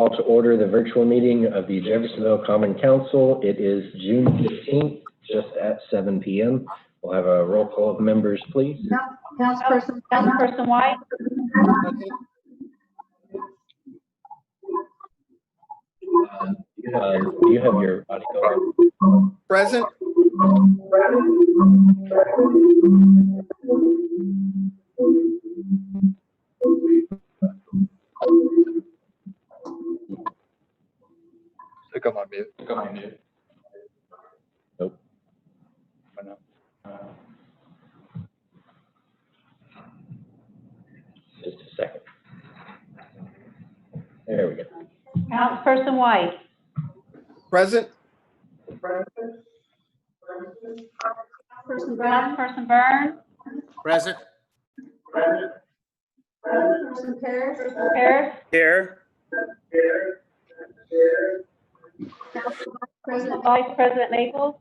Call to order the virtual meeting of the Jeffersonville Common Council. It is June 15th, just at 7 p.m. We'll have a roll call of members, please. Councilperson White. Do you have your audio on? Present. Come on mute. Come on mute. Nope. Why not? Just a second. There we go. Councilperson White. Present. Councilperson Burns. Present. Councilperson Harris. Here. Vice President Maples.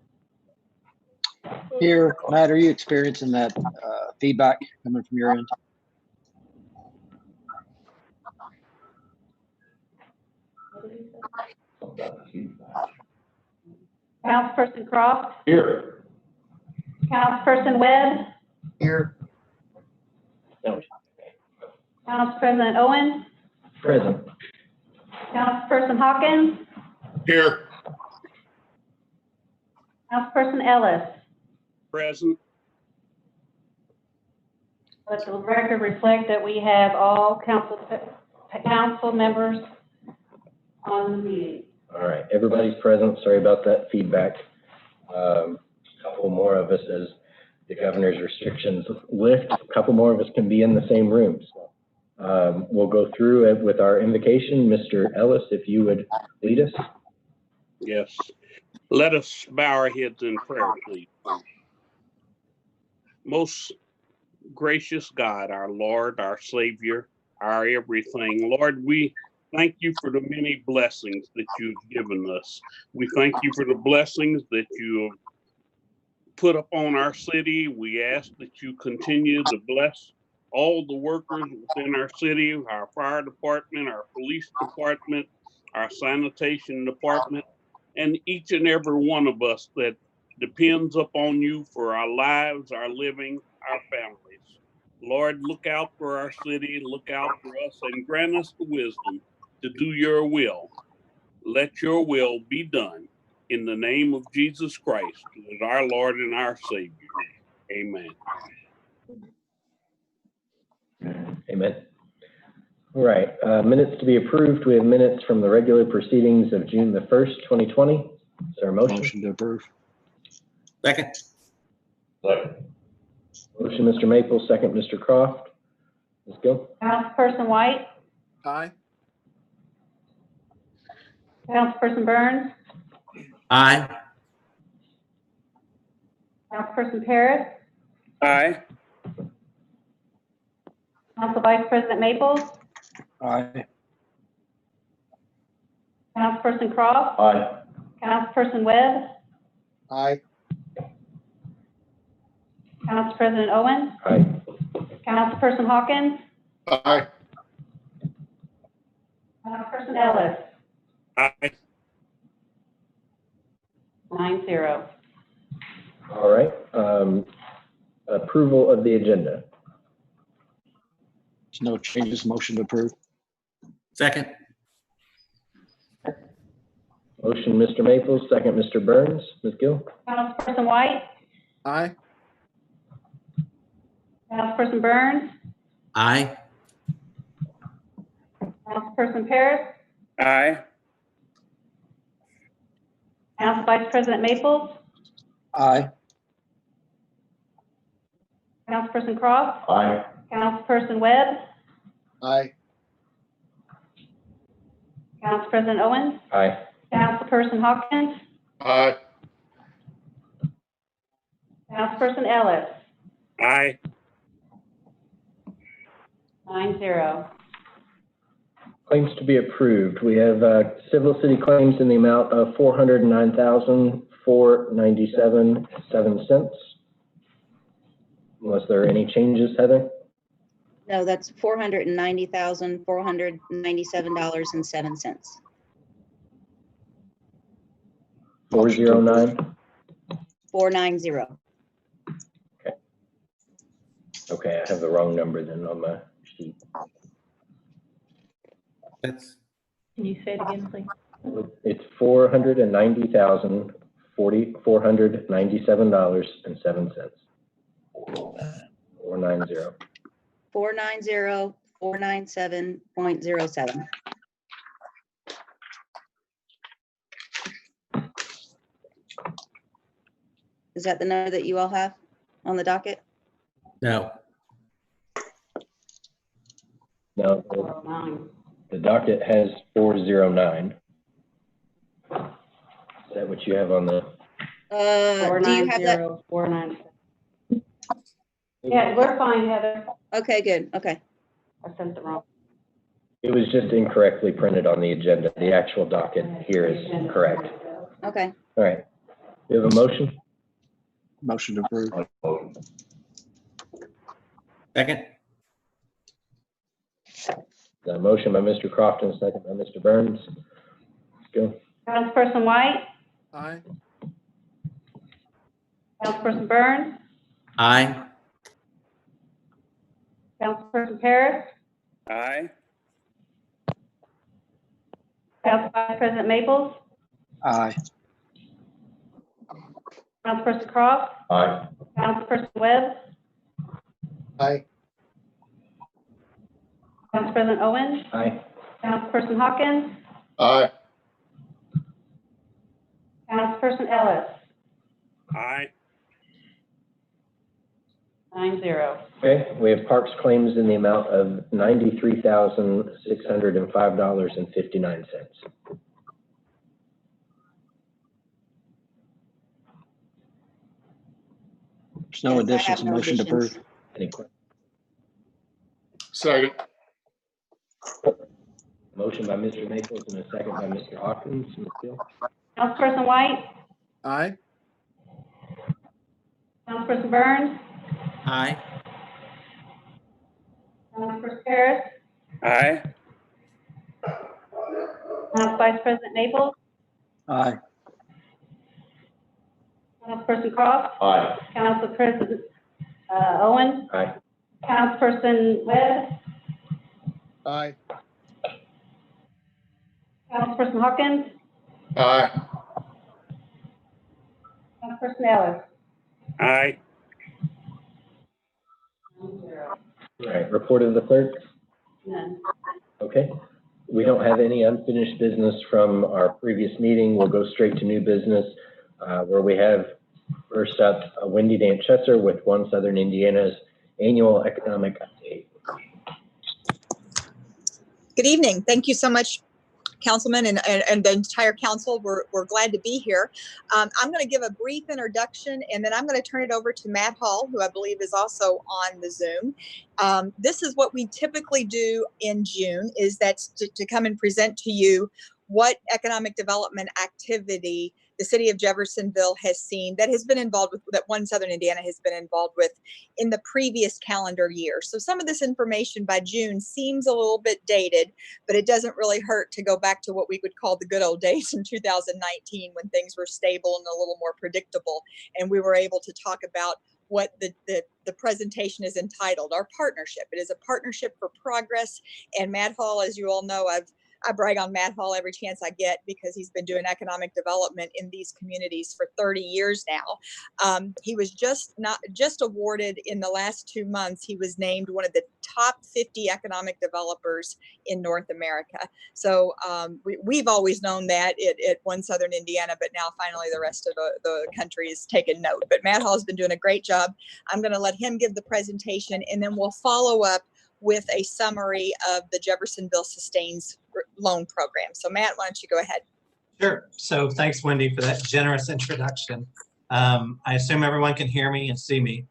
Here, Matt, are you experiencing that feedback coming from your end? Councilperson Croft. Here. Councilperson Webb. Here. No. Council President Owens. Present. Councilperson Hawkins. Here. Councilperson Ellis. Present. Let the record reflect that we have all council members on the meeting. All right, everybody's present. Sorry about that feedback. A couple more of us, as the governor's restrictions lift, a couple more of us can be in the same room. So, we'll go through it with our invocation. Mr. Ellis, if you would lead us. Yes. Let us bow our heads in prayer, please. Most gracious God, our Lord, our Savior, our everything. Lord, we thank you for the many blessings that you've given us. We thank you for the blessings that you have put upon our city. We ask that you continue to bless all the workers within our city, our fire department, our police department, our sanitation department, and each and every one of us that depends upon you for our lives, our living, our families. Lord, look out for our city, look out for us, and grant us the wisdom to do your will. Let your will be done in the name of Jesus Christ, who is our Lord and our Savior. Amen. Amen. All right, minutes to be approved. We have minutes from the regular proceedings of June the 1st, 2020. Is there a motion? Motion to approve. Second. Motion, Mr. Maples, second, Mr. Croft. Let's go. Councilperson White. Aye. Councilperson Burns. Aye. Councilperson Harris. Aye. Council Vice President Maples. Aye. Councilperson Croft. Aye. Councilperson Webb. Aye. Council President Owens. Aye. Councilperson Hawkins. Aye. Councilperson Ellis. Aye. 9-0. All right, approval of the agenda. There's no changes. Motion to approve. Second. Motion, Mr. Maples, second, Mr. Burns. Ms. Gill? Councilperson White. Aye. Councilperson Burns. Aye. Councilperson Harris. Aye. Council Vice President Maples. Aye. Councilperson Croft. Aye. Councilperson Webb. Aye. Council President Owens. Aye. Councilperson Hawkins. Aye. Councilperson Ellis. Aye. 9-0. Claims to be approved. We have civil city claims in the amount of $409,497.07. Unless there are any changes, Heather? No, that's $490,497.07. 409? 490. Okay, I have the wrong number then on my sheet. That's, Can you say it again, please? It's $497.07. 490. 490,497.07. Is that the number that you all have on the docket? no, Now, 409. the docket has 409. Is that what you have on the? Do you have that? 490. Yeah, we're fine, Heather. Okay, good. Okay. I sent the wrong. It was just incorrectly printed on the agenda. The actual docket here is correct. Okay. All right. You have a motion? Motion to approve. second, The motion by Mr. Crofton, second by Mr. Burns. Let's go. Councilperson White, aye. Councilperson Burns, Aye. Councilperson Paris, Aye. Council Vice President Maples, Aye. Councilperson Croft, Aye. Councilperson Webb, Aye. Council President Owens, Aye. Councilperson Hawkins, Aye. Councilperson Ellis, Aye. 9-0. Okay, we have parks claims in the amount of $93,605.59. There's no Yes, I additions. have no Motion to additions. approve. Any questions? Second. Motion by Mr. Maples and a second by Mr. Hawkins. Ms. Gill? Councilperson White, Aye. Councilperson Burns, Aye. Councilperson Paris, Aye. Council Vice President Maples, Aye. Councilperson Croft, Aye. Council President Owens, Aye. Councilperson Webb, Aye. Councilperson Hawkins, Aye. Councilperson Ellis. Aye. 9-0. All right, report of the clerk. None. Okay. We don't have any unfinished business from our previous meeting. We'll go straight to new business, where we have first up Wendy Danchesser with One Southern Indiana's annual economic update. Good evening. Thank you so much, Councilman and the entire council. We're glad to be here. I'm going to give a brief introduction, and then I'm going to turn it over to Matt Hall, who I believe is also on the Zoom. This is what we typically do in June, is that's to come and present to you what economic development activity the city of Jeffersonville has seen that has been involved with, that One Southern Indiana has been involved with in the previous calendar year. So some of this information by June seems a little bit dated, but it doesn't really hurt to go back to what we would call the good old days in 2019, when things were stable and a little more predictable, and we were able to talk about what the presentation is entitled, our partnership. It is a partnership for progress. And Matt Hall, as you all know, I brag on Matt Hall every chance I get, because he's been doing economic development in these communities for 30 years now. He was just awarded in the last 2 months. He was named one of the top 50 economic developers in North America. So we've always known that at One Southern Indiana, but now finally the rest of the country is taking note. But Matt Hall has been doing a great job. I'm going to let him give the presentation, and then we'll follow up with a summary of the Jeffersonville Sustains Loan Program. So Matt, why don't you go ahead? Sure. So thanks, Wendy, for that generous introduction. I assume everyone can hear me and see me.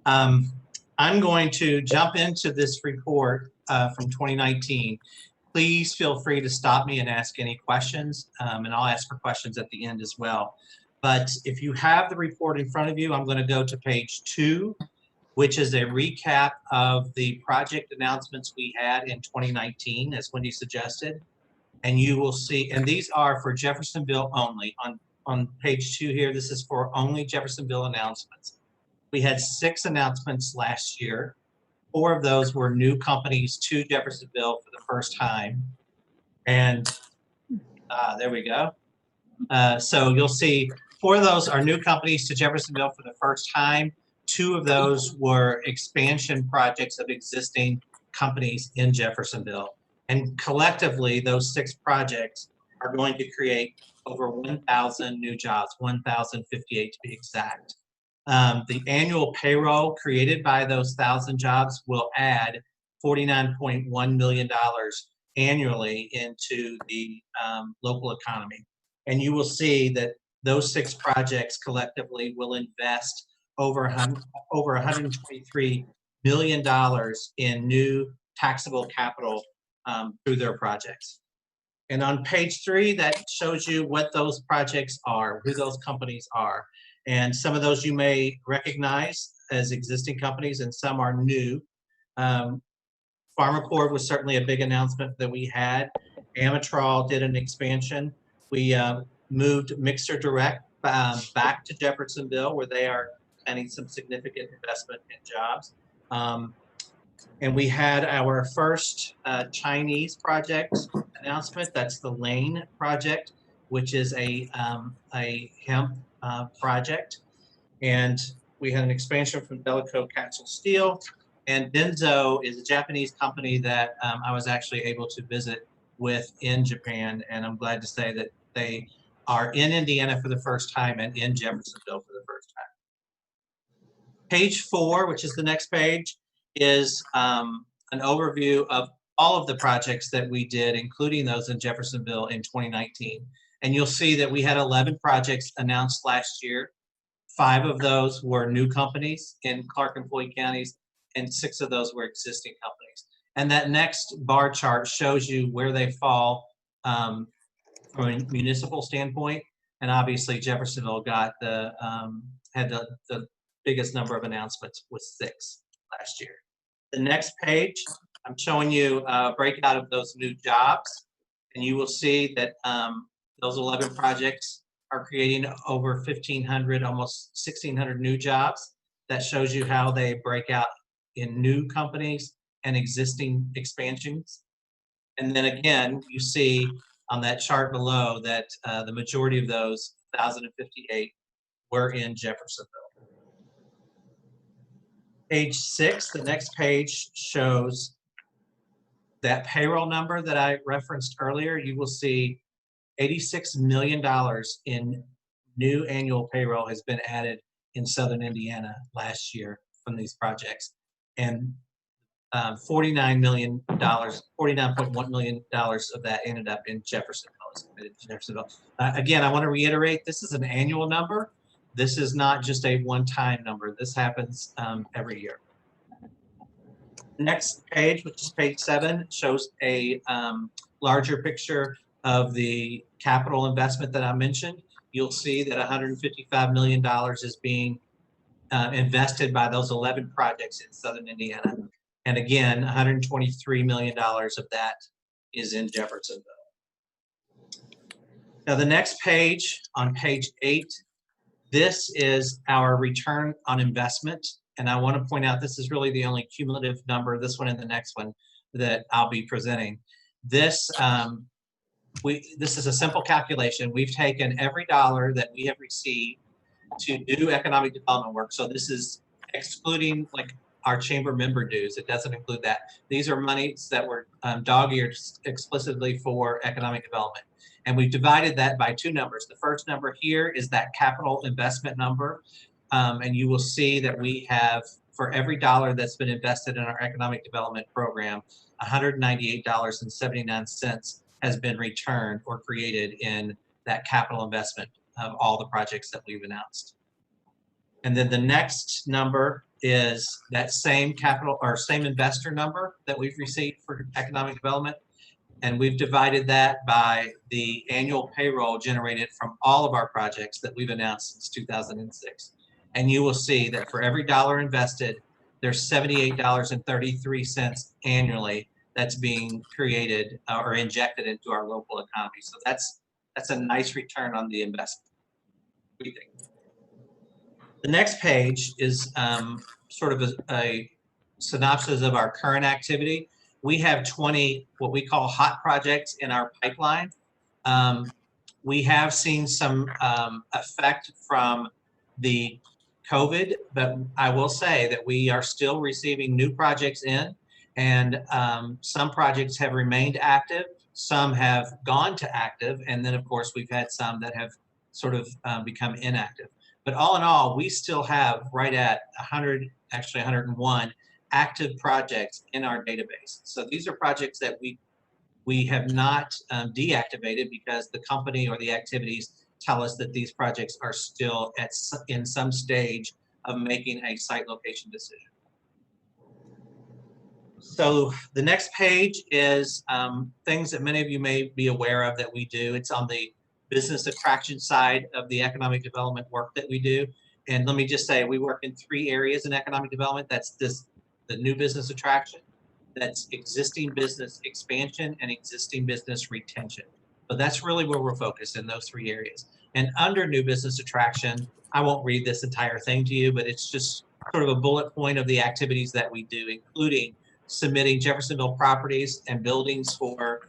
I'm going to jump into this report from 2019. Please feel free to stop me and ask any questions, and I'll ask for questions at the end as well. But if you have the report in front of you, I'm going to go to page 2 which is a recap of the project announcements we had in 2019, as Wendy suggested. And you will see, and these are for Jeffersonville only. On page 2 here, this is for only Jeffersonville announcements. We had 6 announcements last year. 4 of those were new companies to Jeffersonville for the first time. And there we go. So you'll see 4 of those are new companies to Jeffersonville for the first time. 2 of those were expansion projects of existing companies in Jeffersonville. And collectively, those 6 projects are going to create over 1,000 new jobs, 1,058 to be exact. The annual payroll created by those 1,000 jobs will add $49.1 million annually into the local economy. And you will see that those 6 projects collectively will invest over $123 million in new taxable capital through their projects. And on page 3, that shows you what those projects are, who those companies are. And some of those you may recognize as existing companies, and some are new. PharmaCorp was certainly a big announcement that we had. Amatrol did an expansion. We moved Mixer Direct back to Jeffersonville, where they are planning some significant investment in jobs. And we had our first Chinese project announcement. That's the Lane project, which is a hemp project. And we had an expansion from Delaco Capsule Steel. And Denso is a Japanese company that I was actually able to visit with in Japan. And I'm glad to say that they are in Indiana for the first time and in Jeffersonville for the first time. Page 4, which is the next page, is an overview of all of the projects that we did, including those in Jeffersonville in 2019. And you'll see that we had 11 projects announced last year. 5 of those were new companies in Clark and Floyd counties, and 6 of those were existing companies. And that next bar chart shows you where they fall from a municipal standpoint. And obviously Jeffersonville got had the biggest number of announcements with 6 last year. The next page, I'm showing you a breakout of those new jobs. And you will see that those 11 projects are creating over 1,500, almost 1,600 new jobs. That shows you how they break out in new companies and existing expansions. And then again, you see on that chart below that the majority of those 1,058 were in Jeffersonville. Page 6, the next page shows that payroll number that I referenced earlier. You will see $86 million in new annual payroll has been added in Southern Indiana last year from these projects. And $49.1 million of that ended up in Jeffersonville. Again, I want to reiterate, this is an annual number. This is not just a one-time number. This happens every year. Next page, which is page 7, shows a larger picture of the capital investment that I mentioned. You'll see that $155 million is being invested by those 11 projects in Southern Indiana. And again, $123 million of that is in Jeffersonville. Now the next page, on page 8, this is our return on investment. And I want to point out this is really the only cumulative number, this one and the next one, that I'll be presenting. This is a simple calculation. We've taken every dollar that we have received to do economic development work. So this is excluding like our chamber member dues. It doesn't include that. These are monies that were dog-eared explicitly for economic development. And we've divided that by 2 numbers. The first number here is that capital investment number. And you will see that we have, for every dollar that's been invested in our economic development program, $198.79 has been returned or created in that capital investment of all the projects that we've announced. And then the next number is that same capital or same investor number that we've received for economic development. And we've divided that by the annual payroll generated from all of our projects that we've announced since 2006. And you will see that for every dollar invested, there's $78.33 annually that's being created or injected into our local economy. So that's a nice return on the investment, we think. The next page is sort of a synopsis of our current activity. We have 20 what we call hot projects in our pipeline. We have seen some effect from the COVID, but I will say that we are still receiving new projects in, and some projects have remained active, some have gone to active, and then of course we've had some that have sort of become inactive. But all in all, we still have right at 100, actually 101 active projects in our database. So these are projects that we have not deactivated because the company or the activities tell us that these projects are still in some stage of making a site location decision. So the next page is things that many of you may be aware of that we do. It's on the business attraction side of the economic development work that we do. And let me just say, we work in 3 areas in economic development. That's the new business attraction, that's existing business expansion, and existing business retention. So that's really where we're focused, in those 3 areas. And under new business attraction, I won't read this entire thing to you, but it's just sort of a bullet point of the activities that we do, including submitting Jeffersonville properties and buildings for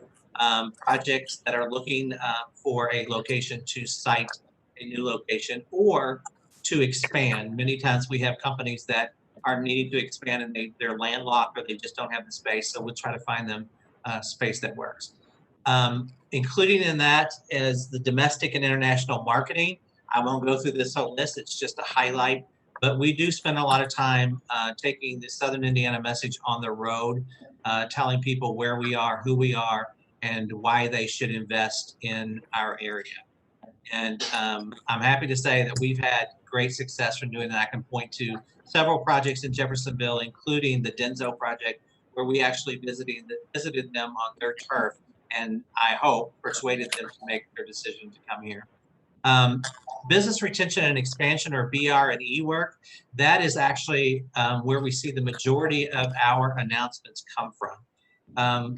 projects that are looking for a location to site a new location or to expand. Many times we have companies that are needing to expand and they're landlocked or they just don't have the space, so we'll try to find them space that works. Including in that is the domestic and international marketing. I won't go through this whole list, it's just a highlight, but we do spend a lot of time taking the Southern Indiana message on the road, telling people where we are, who we are, and why they should invest in our area. And I'm happy to say that we've had great success from doing that. I can point to several projects in Jeffersonville, including the Denso project, where we actually visited them on their turf, and I hope persuaded them to make their decision to come here. Business retention and expansion, or BR and E work, that is actually where we see the majority of our announcements come from.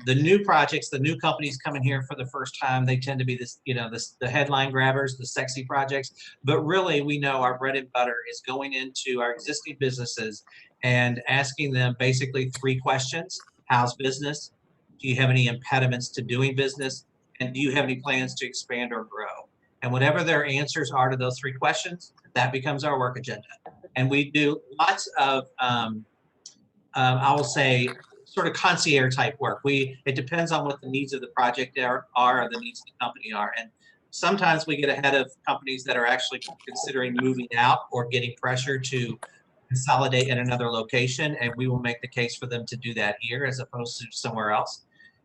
The new projects, the new companies coming here for the first time, they tend to be this, the headline grabbers, the sexy projects. But really, we know our bread and butter is going into our existing businesses and asking them basically 3 questions. How's business? Do you have any impediments to doing business? And do you have any plans to expand or grow? And whatever their answers are to those 3 questions, that becomes our work agenda. And we do lots of, I will say, sort of concierge type work. It depends on what the needs of the project are or the needs of the company are. And sometimes we get ahead of companies that are actually considering moving out or getting pressure to consolidate in another location, and we will make the case for them to do that here as opposed to somewhere else.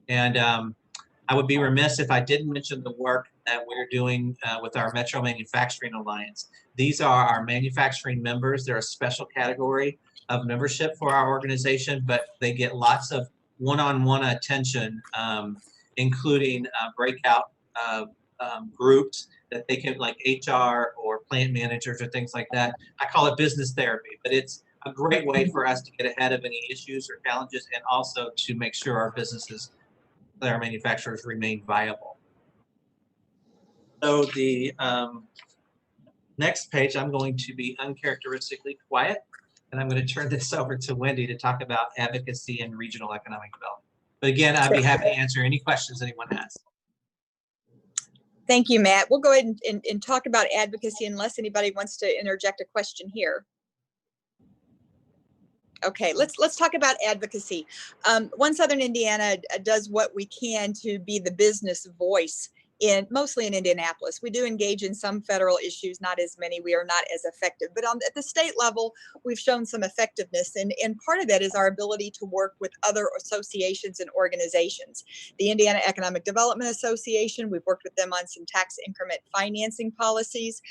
And I would be remiss if I didn't mention the work that we're doing with our Metro Manufacturing Alliance. These are our manufacturing members. They're a special category of membership for our organization, but they get lots of one-on-one attention, including breakout groups that they can, like HR or plant managers or things like that. I call it business therapy, but it's a great way for us to get ahead of any issues or challenges, and also to make sure our businesses, our manufacturers, remain viable. So the next page, I'm going to be uncharacteristically quiet, and I'm going to turn this over to Wendy to talk about advocacy and regional economic development. But again, I'd be happy to answer any questions anyone has. Thank you, Matt. We'll go ahead and talk about advocacy unless anybody wants to interject a question here. Okay, let's talk about advocacy. One Southern Indiana does what we can to be the business voice mostly in Indianapolis. We do engage in some federal issues, not as many. We are not as effective, but at the state level, we've shown some effectiveness. And part of that is our ability to work with other associations and organizations. The Indiana Economic Development Association, we've worked with them on some tax increment financing policies.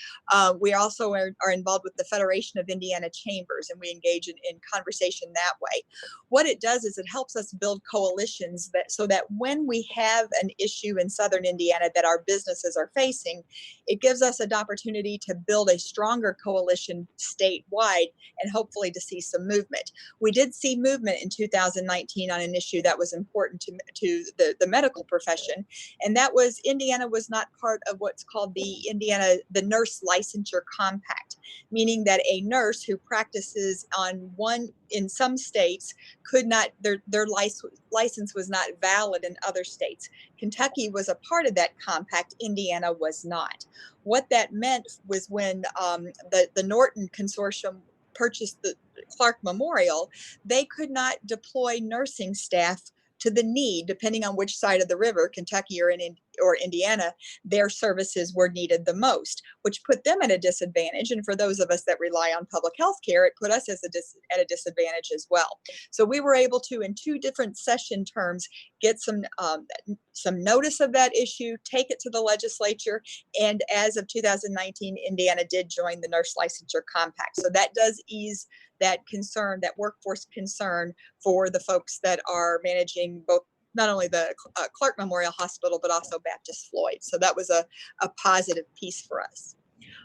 We also are involved with the Federation of Indiana Chambers, and we engage in conversation that way. What it does is it helps us build coalitions so that when we have an issue in Southern Indiana that our businesses are facing, it gives us an opportunity to build a stronger coalition statewide and hopefully to see some movement. We did see movement in 2019 on an issue that was important to the medical profession, and that was Indiana was not part of what's called the Nurse Licensure Compact, meaning that a nurse who practices in some states could not, their license was not valid in other states. Kentucky was a part of that compact. Indiana was not. What that meant was when the Norton Consortium purchased the Clark Memorial, they could not deploy nursing staff to the need, depending on which side of the river, Kentucky or Indiana, their services were needed the most, which put them at a disadvantage. And for those of us that rely on public health care, it put us at a disadvantage as well. So we were able to, in 2 different session terms, get some notice of that issue, take it to the legislature, and as of 2019, Indiana did join the Nurse Licensure Compact. So that does ease that concern, that workforce concern for the folks that are managing both not only the Clark Memorial Hospital, but also Baptist Floyd. So that was a positive piece for us.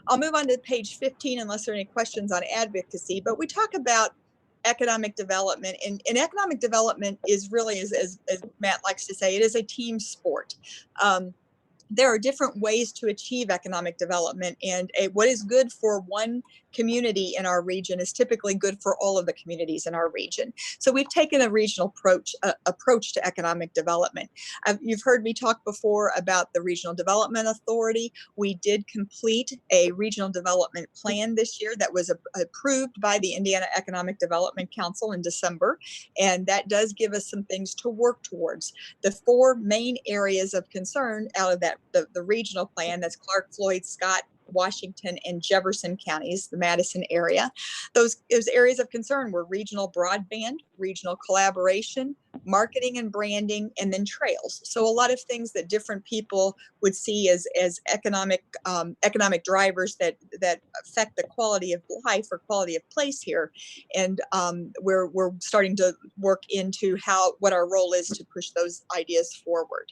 I'll move on to page 15 unless there are any questions on advocacy, but we talk about economic development, and economic development is really, as Matt likes to say, it is a team sport. There are different ways to achieve economic development, and what is good for one community in our region is typically good for all of the communities in our region. So we've taken a regional approach to economic development. You've heard me talk before about the Regional Development Authority. We did complete a regional development plan this year that was approved by the Indiana Economic Development Council in December, and that does give us some things to work towards. The 4 main areas of concern out of that, the regional plan, that's Clark, Floyd, Scott, Washington, and Jefferson counties, the Madison area. Those areas of concern were regional broadband, regional collaboration, marketing and branding, and then trails. So a lot of things that different people would see as economic drivers that affect the quality of life or quality of place here. And we're starting to work into what our role is to push those ideas forward.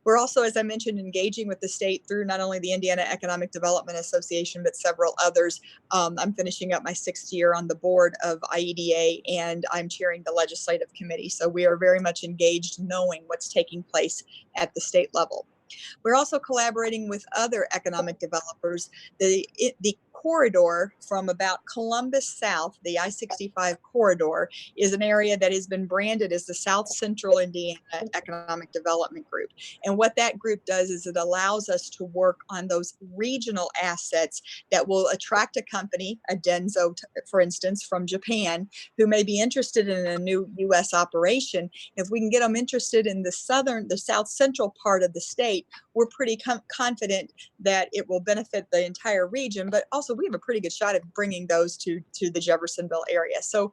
We're also, as I mentioned, engaging with the state through not only the Indiana Economic Development Association, but several others. I'm finishing up my 6th year on the board of IEDA, and I'm chairing the legislative committee. So we are very much engaged, knowing what's taking place at the state level. We're also collaborating with other economic developers. The corridor from about Columbus south, the I-65 corridor, is an area that has been branded as the South Central Indiana Economic Development Group. And what that group does is it allows us to work on those regional assets that will attract a company, a Denso, for instance, from Japan, who may be interested in a new U.S. operation. If we can get them interested in the South Central part of the state, we're pretty confident that it will benefit the entire region, but also we have a pretty good shot at bringing those to the Jeffersonville area. So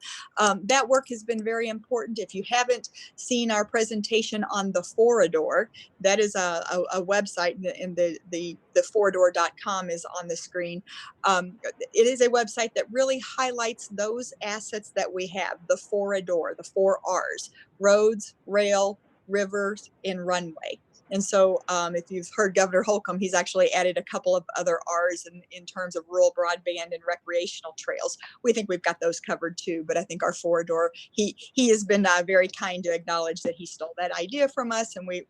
that work has been very important. If you haven't seen our presentation on the Forador, that is a website, and the forador.com is on the screen. It is a website that really highlights those assets that we have, the Forador, the 4 R's: roads, rail, rivers, and runway. And so if you've heard Governor Holcomb, he's actually added a couple of other R's in terms of rural broadband and recreational trails. We think we've got those covered too, but I think our Forador, he has been very kind to acknowledge that he stole that idea from us, and we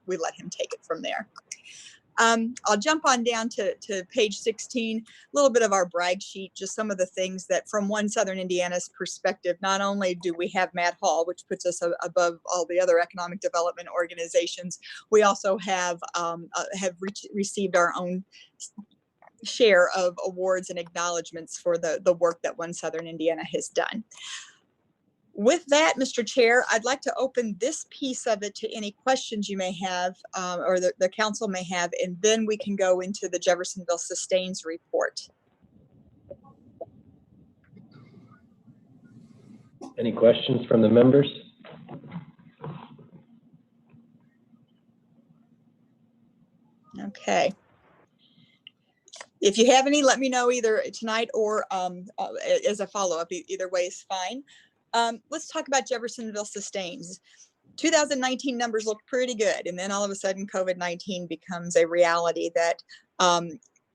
let him take it from there. I'll jump on down to page 16, a little bit of our brag sheet, just some of the things that from One Southern Indiana's perspective, not only do we have Matt Hall, which puts us above all the other economic development organizations, we also have received our own share of awards and acknowledgments for the work that One Southern Indiana has done. With that, Mr. Chair, I'd like to open this piece of it to any questions you may have or the council may have, and then we can go into the Jeffersonville Sustains report. Any questions from the members? Okay. If you have any, let me know either tonight or as a follow-up. Either way is fine. Let's talk about Jeffersonville Sustains. 2019 numbers look pretty good. And then all of a sudden, COVID-19 becomes a reality that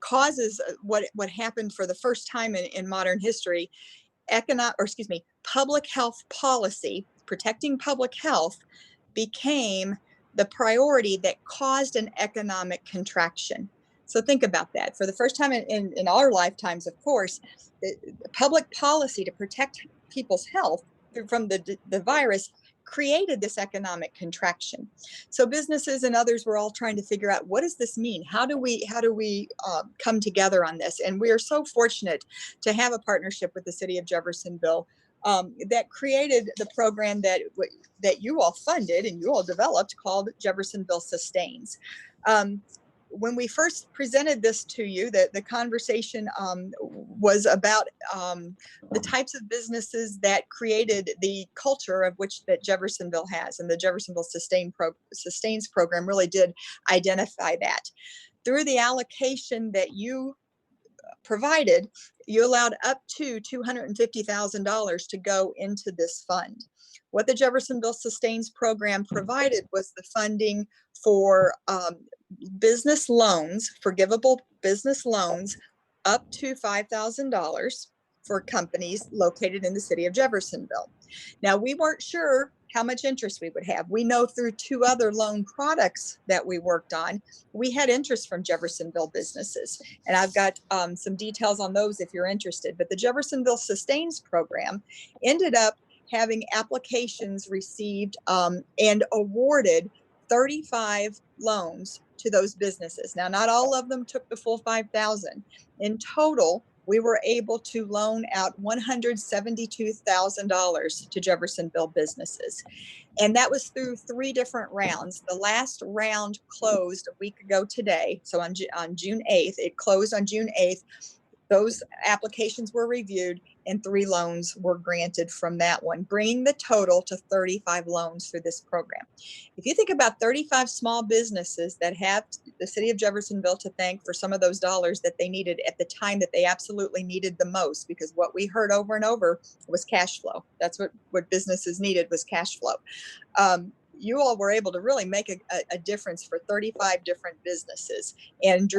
causes what happened for the first time in modern history. Public health policy, protecting public health, became the priority that caused an economic contraction. So think about that. For the first time in our lifetimes, of course, the public policy to protect people's health from the virus created this economic contraction. So businesses and others were all trying to figure out, what does this mean? How do we come together on this? And we are so fortunate to have a partnership with the city of Jeffersonville that created the program that you all funded and you all developed, called Jeffersonville Sustains. When we first presented this to you, the conversation was about the types of businesses that created the culture of which that Jeffersonville has, and the Jeffersonville Sustains program really did identify that. Through the allocation that you provided, you allowed up to $250,000 to go into this fund. What the Jeffersonville Sustains program provided was the funding for business loans, forgivable business loans, up to $5,000 for companies located in the city of Jeffersonville. Now, we weren't sure how much interest we would have. We know through 2 other loan products that we worked on, we had interest from Jeffersonville businesses. And I've got some details on those if you're interested. But the Jeffersonville Sustains program ended up having applications received and awarded 35 loans to those businesses. Now, not all of them took the full 5,000. In total, we were able to loan out $172,000 to Jeffersonville businesses. And that was through 3 different rounds. The last round closed a week ago today. So on June 8th, it closed on June 8th. Those applications were reviewed and 3 loans were granted from that one, bringing the total to 35 loans for this program. If you think about 35 small businesses that have the city of Jeffersonville to thank for some of those dollars that they needed at the time that they absolutely needed the most, because what we heard over and over was cash flow. That's what businesses needed, was cash flow. You all were able to really make a difference for 35 different businesses, and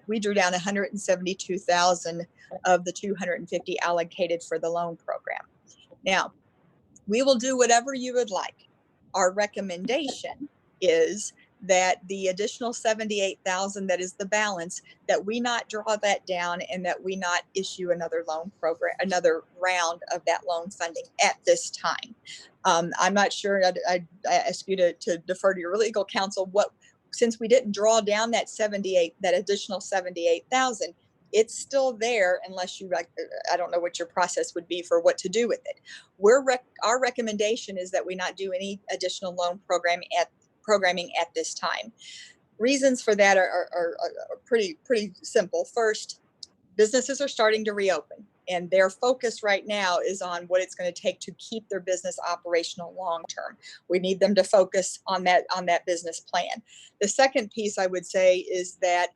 we drew down 172,000 of the 250 allocated for the loan program. Now, we will do whatever you would like. Our recommendation is that the additional 78,000 that is the balance, that we not draw that down and that we not issue another loan program, another round of that loan funding at this time. I'm not sure, I ask you to defer to your legal counsel, since we didn't draw down that additional 78,000, it's still there unless I don't know what your process would be for what to do with it. Our recommendation is that we not do any additional loan programming at this time. Reasons for that are pretty simple. First, businesses are starting to reopen, and their focus right now is on what it's going to take to keep their business operational long term. We need them to focus on that business plan. The second piece I would say is that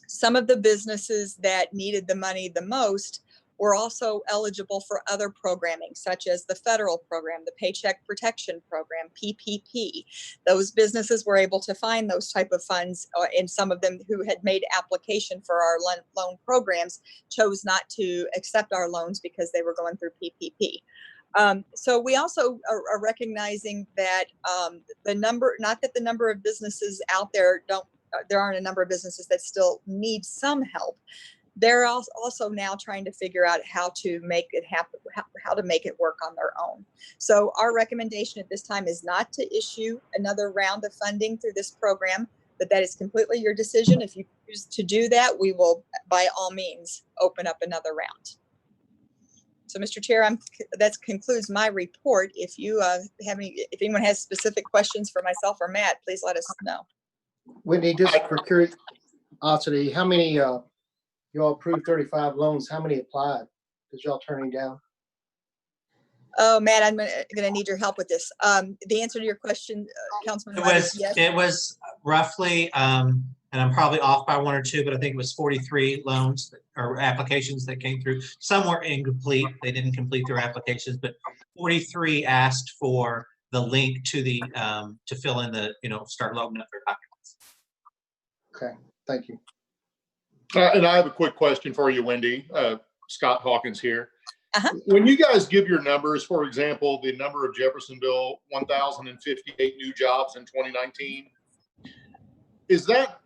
some of the businesses that needed the money the most were also eligible for other programming, such as the federal program, the Paycheck Protection Program, PPP. Those businesses were able to find those type of funds, and some of them who had made application for our loan programs chose not to accept our loans because they were going through PPP. So we also are recognizing that not that the number of businesses out there there aren't a number of businesses that still need some help. They're also now trying to figure out how to make it happen, how to make it work on their own. So our recommendation at this time is not to issue another round of funding through this program, but that is completely your decision. If you choose to do that, we will, by all means, open up another round. So, Mr. Chair, that concludes my report. If if anyone has specific questions for myself or Matt, please let us know. Whitney, just for curiosity, how many, you all approved 35 loans, how many applied? Did y'all turning down? Oh, Matt, I'm gonna need your help with this. The answer to your question, Councilman, yes. It was roughly, and I'm probably off by 1 or 2, but I think it was 43 loans or applications that came through. Some were incomplete; they didn't complete their applications, but 43 asked for the link to the, to fill in the, start loading up their documents. Okay, thank you. And I have a quick question for you, Wendy. Scott Hawkins here. Uh-huh. When you guys give your numbers, for example, the number of Jeffersonville, 1,058 new jobs in 2019, is that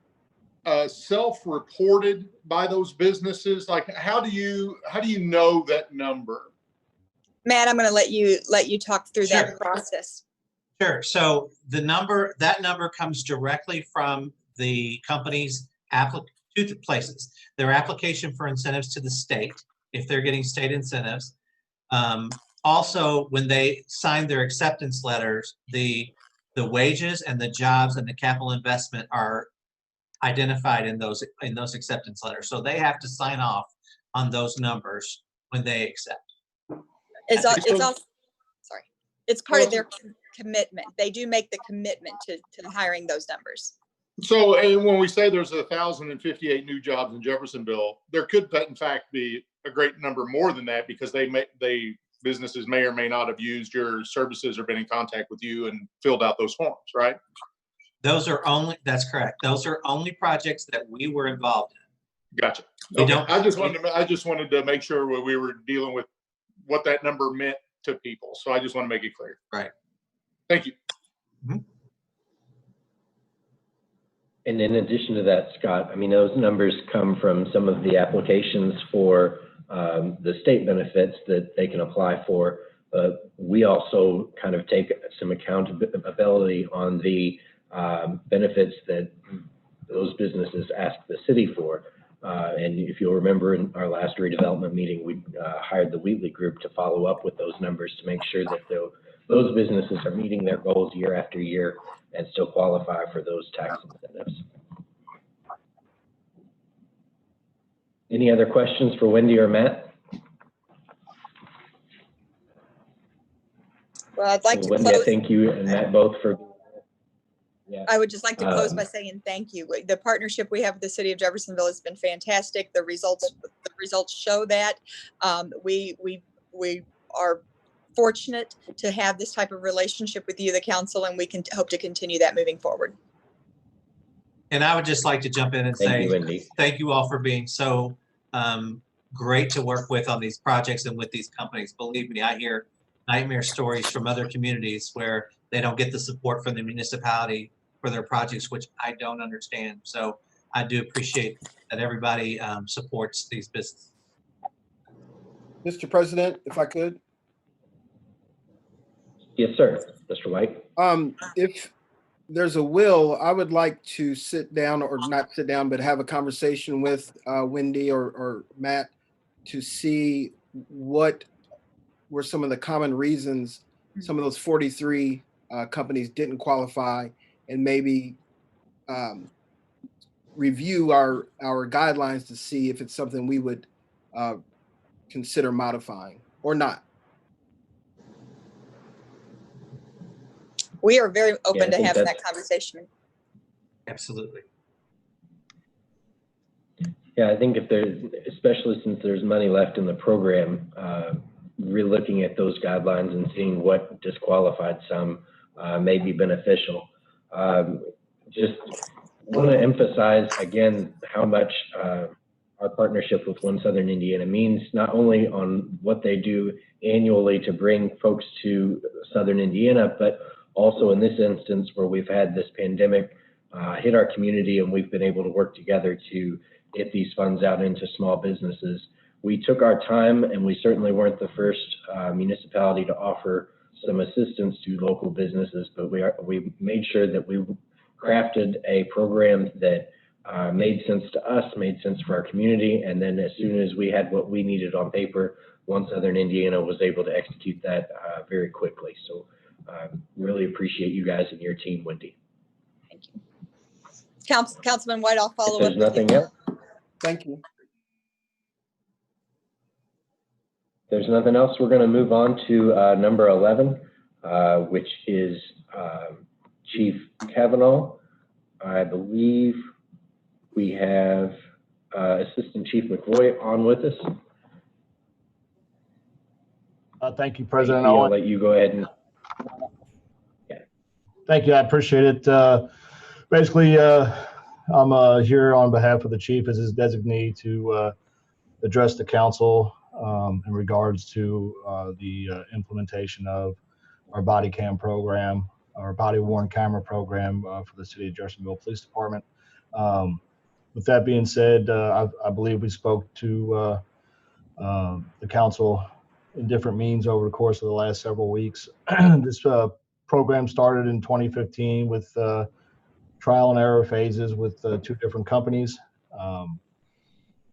self-reported by those businesses? Like, how do you know that number? Matt, I'm going to let you talk through that Sure. process. Sure. So that number comes directly from the company's two places. Their application for incentives to the state, if they're getting state incentives. Also, when they sign their acceptance letters, the wages and the jobs and the capital investment are identified in those acceptance letters. So they have to sign off on those numbers when they accept. It's also, sorry, it's part of their commitment. They do make the commitment to hiring those numbers. So, and when we say there's 1,058 new jobs in Jeffersonville, there could, in fact, be a great number more than that, because businesses may or may not have used your services or been in contact with you and filled out those forms, right? That's correct. Those are only projects that we were involved in. Gotcha. We Okay. don't- I just wanted to make sure we were dealing with what that number meant to people. So I just want to make it clear. Right. Thank you. And in addition to that, Scott, I mean, those numbers come from some of the applications for the state benefits that they can apply for. We also kind of take some accountability on the benefits that those businesses ask the city for. And if you'll remember, in our last redevelopment meeting, we hired the Wheatley Group to follow up with those numbers to make sure that those businesses are meeting their goals year after year and still qualify for those tax incentives. Any other questions for Wendy or Matt? Well, I'd like to Wendy, close. I thank you and Matt both for. Yeah. I would just like to close by Um, saying thank you. The partnership we have with the city of Jeffersonville has been fantastic. The results show that. We are fortunate to have this type of relationship with you, the council, and we can hope to continue that moving forward. And I would just like to jump in and Thank say, you, Wendy. thank you all for being so great to work with on these projects and with these companies. Believe me, I hear nightmare stories from other communities where they don't get the support from the municipality for their projects, which I don't understand. So I do appreciate that everybody supports these businesses. Mr. President, if I could. Yes, sir. Mr. White. If there's a will, I would like to sit down, or not sit down, but have a conversation with Wendy or Matt to see what were some of the common reasons some of those 43 companies didn't qualify, and maybe review our guidelines to see if it's something we would consider modifying or not. We are very Yeah, open I to think having that's- that conversation. Absolutely. Yeah, I think if there's, especially since there's money left in the program, re-looking at those guidelines and seeing what disqualified some may be beneficial. Just want to emphasize again how much our partnership with One Southern Indiana means, not only on what they do annually to bring folks to Southern Indiana, but also in this instance where we've had this pandemic hit our community and we've been able to work together to get these funds out into small businesses. We took our time, and we certainly weren't the first municipality to offer some assistance to local businesses, but we made sure that we crafted a program that made sense to us, made sense for our community, and then as soon as we had what we needed on paper, One Southern Indiana was able to execute that very quickly. So really appreciate you guys and your team, Wendy. Thank you. Councilman White, I'll follow If up there's with you. nothing else, Thank you. there's nothing else, we're going to move on to number 11, which is Chief Kavanaugh. I believe we have Assistant Chief McVoy on with us. Thank you, President I'll Owen. let you go ahead and. Thank you. I appreciate it. Basically, I'm here on behalf of the chief as his designee to address the council in regards to the implementation of our body cam program, our body worn camera program for the city of Jeffersonville Police Department. With that being said, I believe we spoke to the council in different means over the course of the last several weeks. This program started in 2015 with trial and error phases with 2 different companies,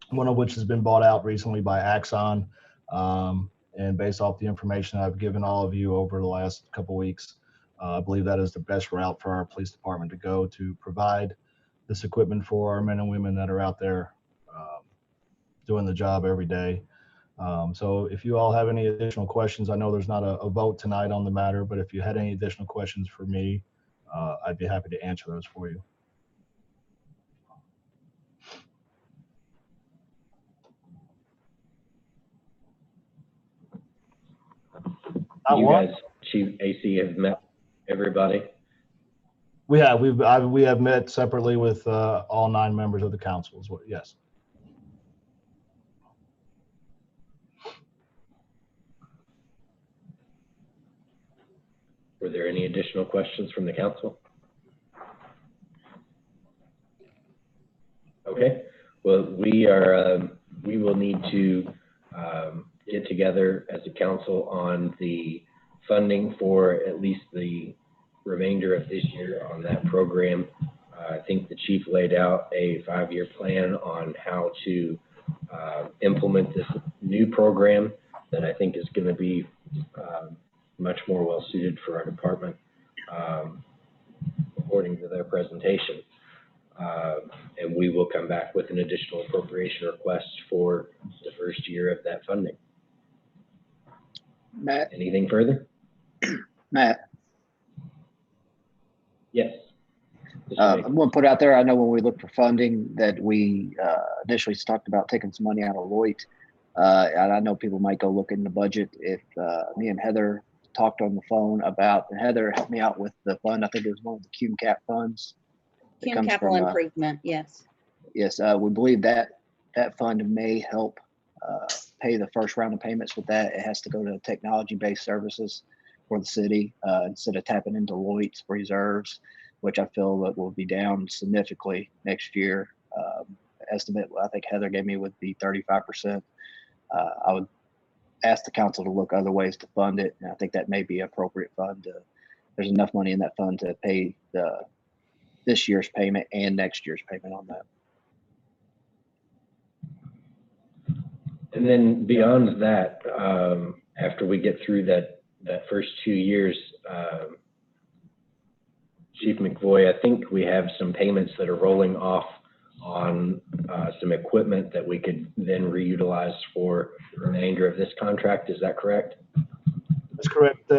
one of which has been bought out recently by Axon. And based off the information I've given all of you over the last couple weeks, I believe that is the best route for our police department to go to provide this equipment for our men and women that are out there doing the job every day. So if you all have any additional questions, I know there's not a vote tonight on the matter, but if you had any additional questions for me, I'd be happy to answer those for you. You guys, Chief AC, have met everybody? We have met separately with all 9 members of the council as well. Yes. Were there any additional questions from the council? Okay. Well, we will need to get together as a council on the funding for at least the remainder of this year on that program. I think the chief laid out a 5-year plan on how to implement this new program that I think is going to be much more well suited for our department, according to their presentation. And we will come back with an additional appropriation request for the first year of that funding. Matt, Anything further? Matt, Yes. I'm going to put out there, I know when we looked for funding that we initially talked about taking some money out of Lloyd. And I know people might go look in the budget. If me and Heather talked on the phone about, and Heather helped me out with the fund, I think it was one of the CUME cap funds. Hume Capital Improvement, yes. Yes, we believe that fund may help pay the first round of payments with that. It has to go to technology-based services for the city instead of tapping into Lloyd's reserves, which I feel that will be down significantly next year. Estimate I think Heather gave me would be 35%. I would ask the council to look other ways to fund it, and I think that may be an appropriate fund. There's enough money in that fund to pay this year's payment and next year's payment on that. And then beyond that, after we get through that first 2 years, Chief McVoy, I think we have some payments that are rolling off on some equipment that we could then reutilize for the remainder of this contract. Is that correct? That's correct.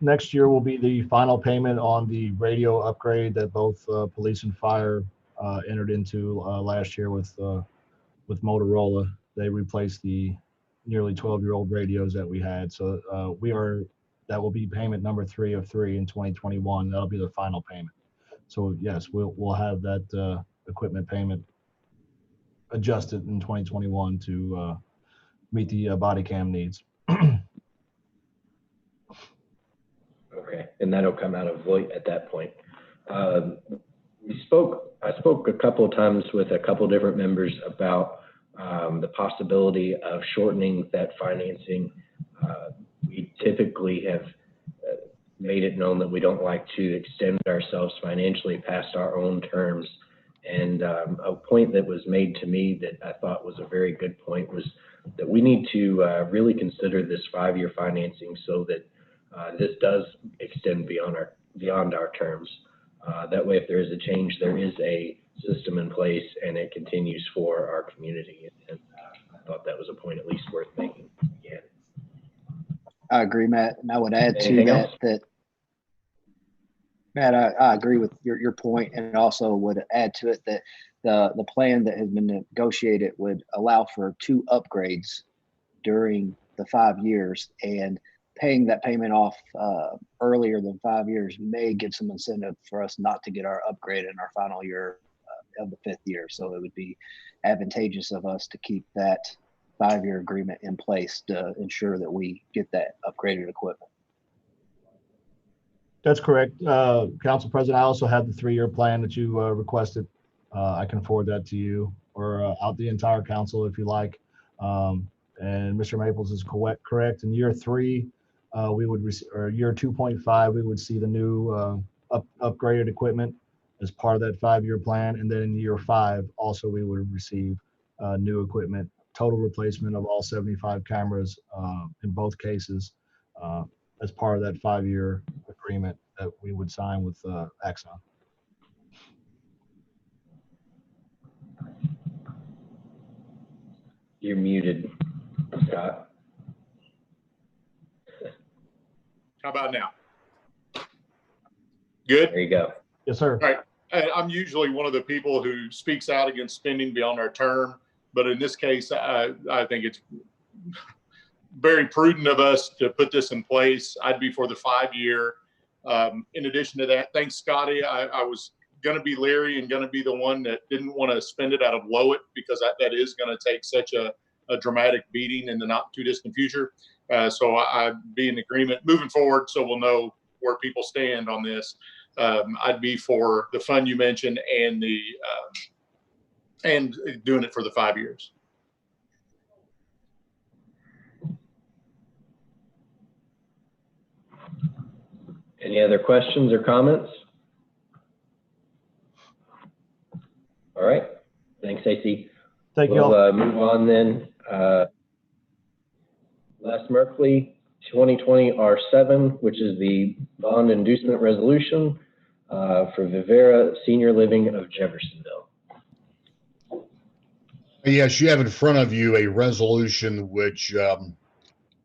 Next year will be the final payment on the radio upgrade that both police and fire entered into last year with Motorola. They replaced the nearly 12-year-old radios that we had. So that will be payment number 3 of 3 in 2021. That'll be the final payment. So yes, we'll have that equipment payment adjusted in 2021 to meet the body cam needs. Okay, and that'll come out of Voight at that point. I spoke a couple of times with a couple of different members about the possibility of shortening that financing. We typically have made it known that we don't like to extend ourselves financially past our own terms. And a point that was made to me that I thought was a very good point was that we need to really consider this 5-year financing so that this does extend beyond our terms. That way, if there is a change, there is a system in place and it continues for our community. And I thought that was a point at least worth making again. I agree, Matt, and I would add Anything to else? that Matt, I agree with your point, and also would add to it that the plan that has been negotiated would allow for 2 upgrades during the 5 years, and paying that payment off earlier than 5 years may give some incentive for us not to get our upgrade in our final year of the 5th year. So it would be advantageous of us to keep that 5-year agreement in place to ensure that we get that upgraded equipment. That's correct. Council President, I also have the 3-year plan that you requested. I can forward that to you or out the entire council if you like. And Mr. Maples is correct. In year 3, we would or year 2.5, we would see the new upgraded equipment as part of that 5-year plan. And then in year 5, also we would receive new equipment, total replacement of all 75 cameras in both cases as part of that 5-year agreement that we would sign with Axon. You're muted, Scott. How about now? Good? There you go. Yes, sir. All right. I'm usually one of the people who speaks out against spending beyond our term, but in this case, I think it's very prudent of us to put this in place. I'd be for the 5-year. In addition to that, thanks, Scotty. I was going to be leery and going to be the one that didn't want to spend it out of Lowit because that is going to take such a dramatic beating in the not too distant future. So I'd be in agreement moving forward so we'll know where people stand on this. I'd be for the fund you mentioned and the and doing it for the 5 years. Any other questions or comments? All right. Thanks, AC. Thank you all. We'll move on then. Les Merkley, 2020 R7, which is the bond inducement resolution for Vivera Senior Living of Jeffersonville. Yes, you have in front of you a resolution which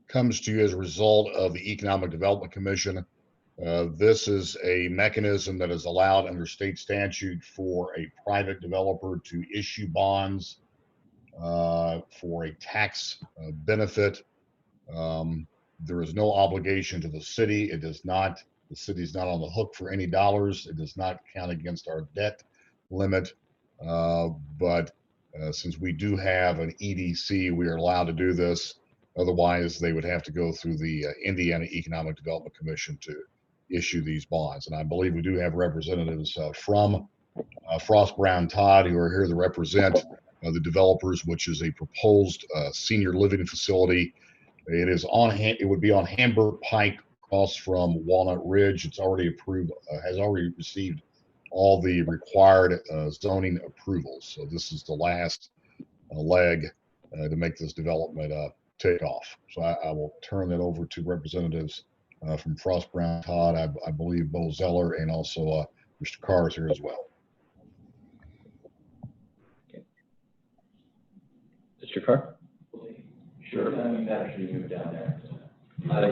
comes to you as a result of the Economic Development Commission. This is a mechanism that is allowed under state statute for a private developer to issue bonds for a tax benefit. There is no obligation to the city. The city is not on the hook for any dollars. It does not count against our debt limit. But since we do have an EDC, we are allowed to do this. Otherwise, they would have to go through the Indiana Economic Development Commission to issue these bonds. And I believe we do have representatives from Frost Brown Todd who are here to represent the developers, which is a proposed senior living facility. It would be on Hamburg Pike across from Walnut Ridge. It's already approved, has already received all the required zoning approvals. So this is the last leg to make this development take off. So I will turn it over to representatives from Frost Brown Todd. I believe Bo Zeller and also Mr. Carr is here as well. Okay. Mr. Carr? Sure. That should move down there.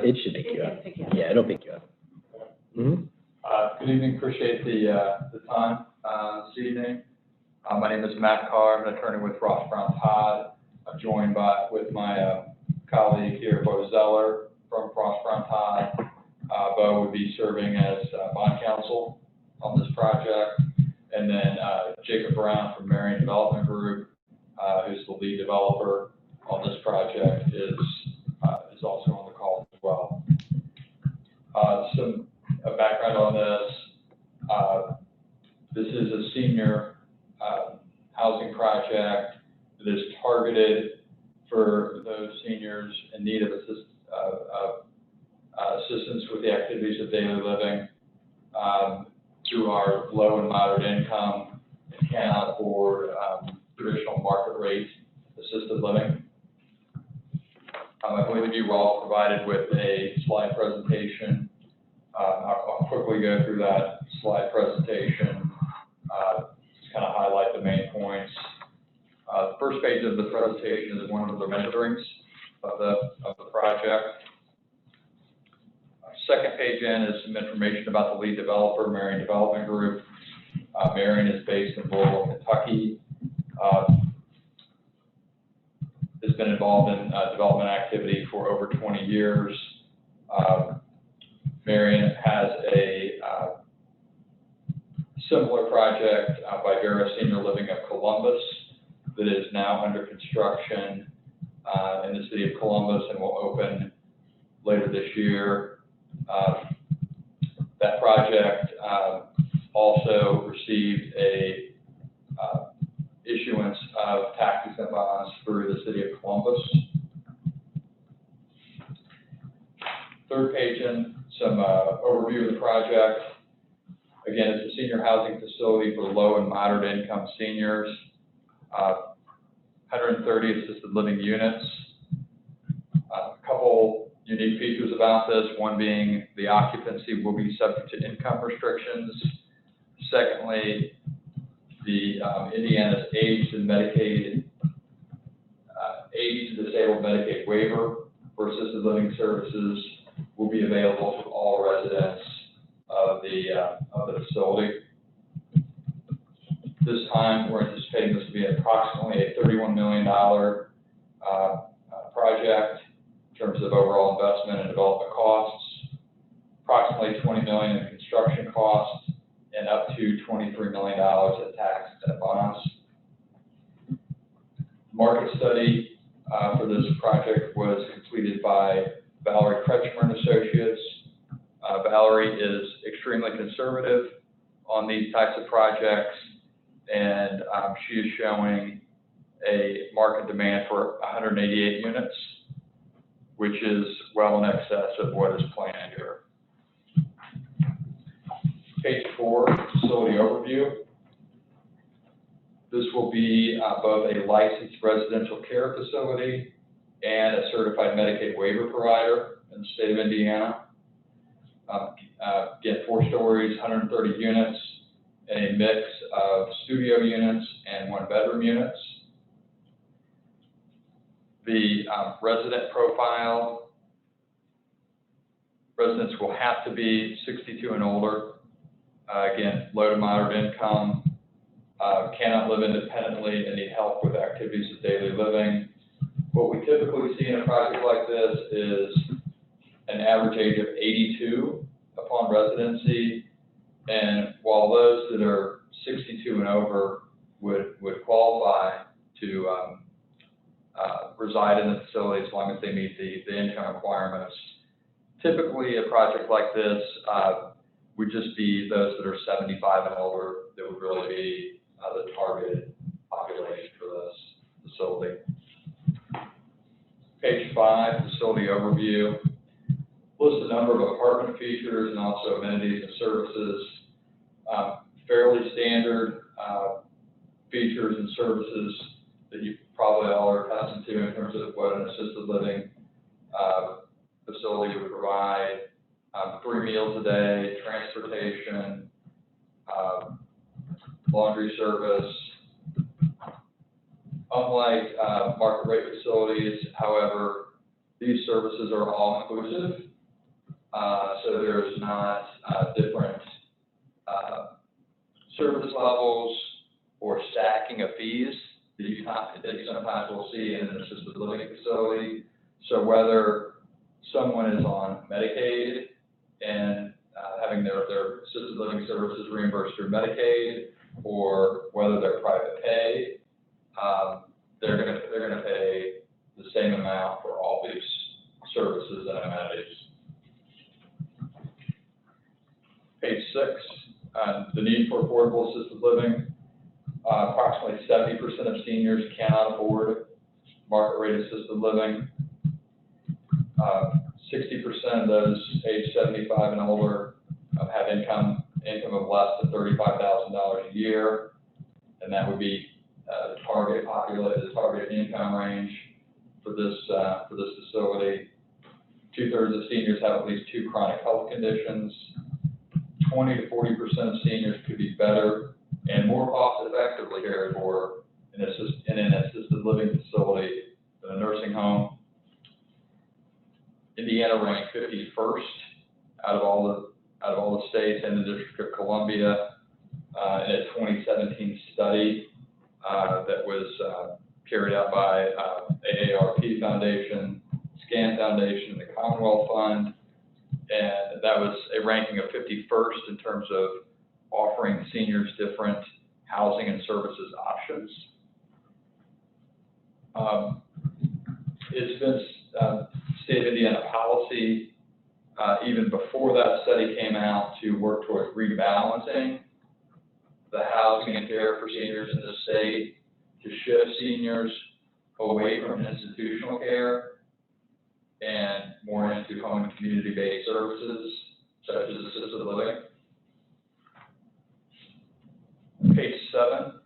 It should pick you up. Yeah, it'll pick you up. Mm-hmm. Good evening. Appreciate the time this evening. My name is Matt Carr. I'm an attorney with Frost Brown Todd. I'm joined with my colleague here, Bo Zeller from Frost Brown Todd. Bo would be serving as bond counsel on this project. And then Jacob Brown from Marion Development Group, who's the lead developer on this project, is also on the call as well. Some background on this. This is a senior housing project that is targeted for those seniors in need of assistance with the activities of daily living through our low and moderate income and cannot afford traditional market rate assisted living. I believe you were all provided with a slide presentation. I'll quickly go through that slide presentation, just kind of highlight the main points. The first page of the presentation is one of the renderings of the project. Second page in is some information about the lead developer, Marion Development Group. Marion is based in Louisville, Kentucky. Has been involved in development activity for over 20 years. Marion has a similar project by Vera Senior Living of Columbus that is now under construction in the city of Columbus and will open later this year. That project also received a issuance of tax-exempt bonds through the city of Columbus. Third page in, some overview of the project. Again, it's a senior housing facility for low and moderate income seniors. 130 assisted living units. A couple unique features about this, one being the occupancy will be subject to income restrictions. Secondly, the Indiana's aged and Medicaid, aged and disabled Medicaid waiver for assisted living services will be available to all residents of the facility. This time, we're anticipating this to be approximately a $31 million project in terms of overall investment and development costs, approximately $20 million in construction costs, and up to $23 million in tax and bonus. Market study for this project was completed by Valerie Kretschmer and Associates. Valerie is extremely conservative on these types of projects, and she is showing a market demand for 188 units, which is well in excess of what is planned here. Page 4, facility overview. This will be both a licensed residential care facility and a certified Medicaid waiver provider in the state of Indiana. Again, 4 stories, 130 units, and a mix of studio units and 1-bedroom units. The resident profile, residents will have to be 62 and older. Again, low to moderate income, cannot live independently and need help with activities of daily living. What we typically see in a project like this is an average age of 82 upon residency, and while those that are 62 and over would qualify to reside in the facility as long as they meet the income requirements, typically a project like this would just be those that are 75 and older that would really be the targeted population for this facility. Page 5, facility overview. Lists a number of apartment features and also amenities and services. Fairly standard features and services that you probably all are accustomed to in terms of what an assisted living facility would provide. 3 meals a day, transportation, laundry service. Unlike market rate facilities, however, these services are all inclusive. So there's not different service levels or stacking of fees that you sometimes will see in an assisted living facility. So whether someone is on Medicaid and having their assisted living services reimbursed through Medicaid, or whether they're private pay, they're gonna pay the same amount for all these services and amenities. Page 6, the need for affordable assisted living. Approximately 70% of seniors cannot afford market rate assisted living. 60% of those aged 75 and older have income of less than $35,000 a year, and that would be the target income range for this facility. 2/3 of seniors have at least 2 chronic health conditions. 20 to 40% of seniors could be better and more cost effectively cared for in an assisted living facility than a nursing home. Indiana ranked 51st out of all the states and the District of Columbia in a 2017 study that was carried out by AARP Foundation, SCAN Foundation, and the Commonwealth Fund And that was a ranking of 51st in terms of offering seniors different housing and services options. It's been state of Indiana policy, even before that study came out, to work towards rebalancing the housing and care for seniors in the state to shift seniors away from institutional care and more into home and community-based services, such as assisted living. Page 7.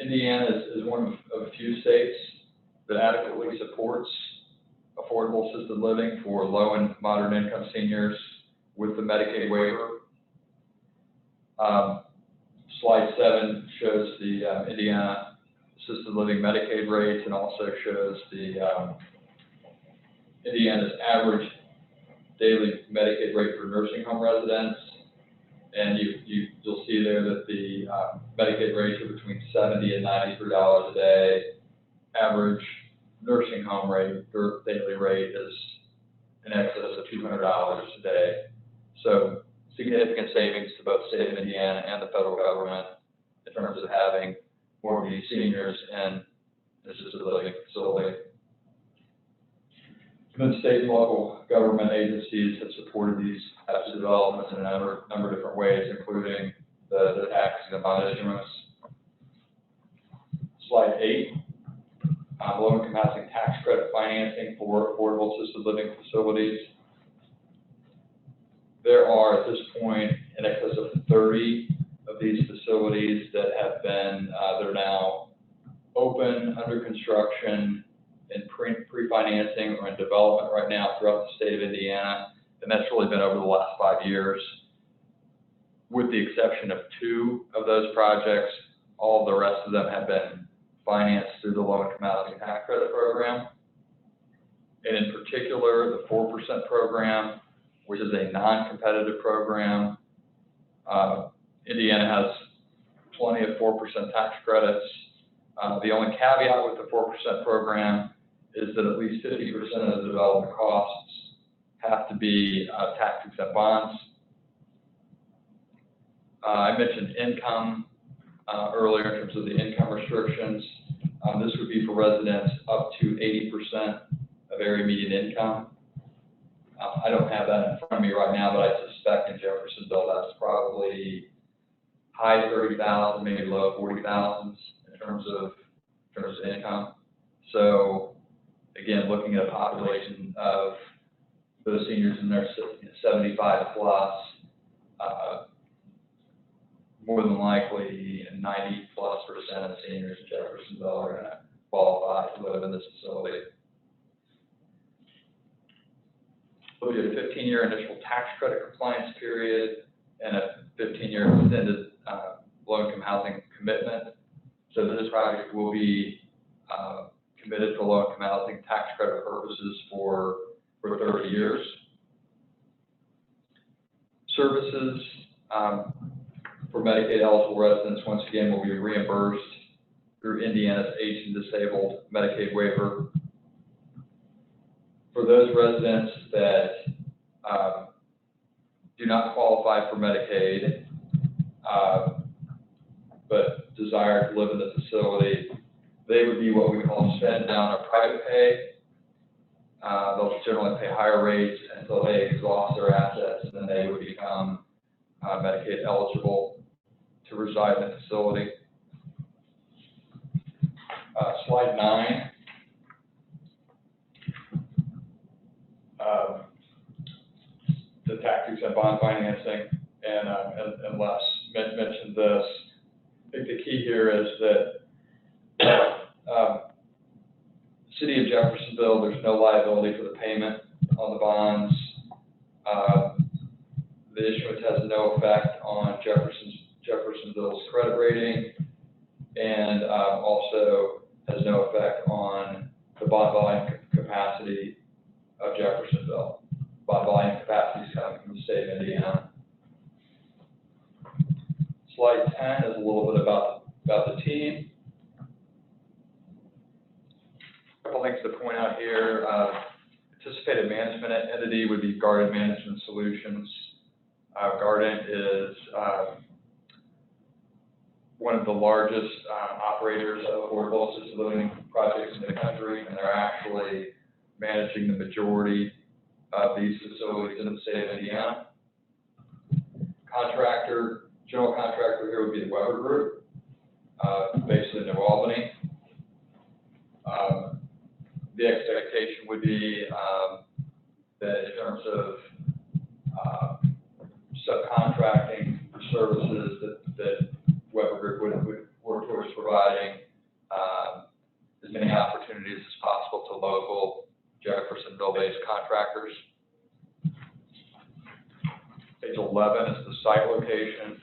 Indiana is one of a few states that adequately supports affordable assisted living for low and moderate income seniors with the Medicaid waiver. Slide 7 shows the Indiana assisted living Medicaid rates and also shows the Indiana's average daily Medicaid rate for nursing home residents. And you'll see there that the Medicaid rates are between $70 and $93 a day. Average nursing home rate, or daily rate, is in excess of $200 a day. So significant savings to both the state of Indiana and the federal government in terms of having more of these seniors in assisted living facility. The state and local government agencies have supported these types of developments in a number of different ways, including the tax and bond instruments. Slide 8, low-income housing tax credit financing for affordable assisted living facilities. There are at this point in excess of 30 of these facilities that have been, that are now open, under construction, in pre-financing or in development right now throughout the state of Indiana, and that's really been over the last 5 years. With the exception of 2 of those projects, all the rest of them have been financed through the low-income housing tax credit program. And in particular, the 4% program, which is a non-competitive program. Indiana has plenty of 4% tax credits. The only caveat with the 4% program is that at least 50% of the development costs have to be tax-exempt bonds. I mentioned income earlier in terms of the income restrictions. This would be for residents up to 80% of area median income. I don't have that in front of me right now, but I suspect in Jeffersonville that's probably high 30,000, maybe low 40,000s in terms of income. So again, looking at a population of those seniors in their 75 plus, more than likely 90+% of seniors in Jeffersonville are going to qualify to live in this facility. There'll be a 15-year initial tax credit compliance period and a 15-year extended low-income housing commitment. So this project will be committed for low-income housing tax credit purposes for 30 years. Services for Medicaid eligible residents, once again, will be reimbursed through Indiana's Aged and Disabled Medicaid waiver. For those residents that do not qualify for Medicaid, but desire to live in the facility, they would be what we call spend down or private pay. They'll generally pay higher rates until they exhaust their assets, and then they would become Medicaid eligible to reside in the facility. Slide 9. The tax-exempt bond financing, and Les mentioned this. I think the key here is that City of Jeffersonville, there's no liability for the payment on the bonds. The issuance has no effect on Jeffersonville's credit rating, and also has no effect on the bond volume capacity of Jeffersonville. Bond volume capacity is coming from the state of Indiana. Slide 10 is a little bit about the team. A couple things to point out here. Anticipated management entity would be Guardant Management Solutions. Guardant is one of the largest operators of affordable assisted living projects in the country, and they're actually managing the majority of these facilities in the state of Indiana. General contractor here would be the Weber Group, based in New Albany. The expectation would be that in terms of subcontracting for services that Weber Group would work towards providing as many opportunities as possible to local Jeffersonville-based contractors. Page 11 is the site location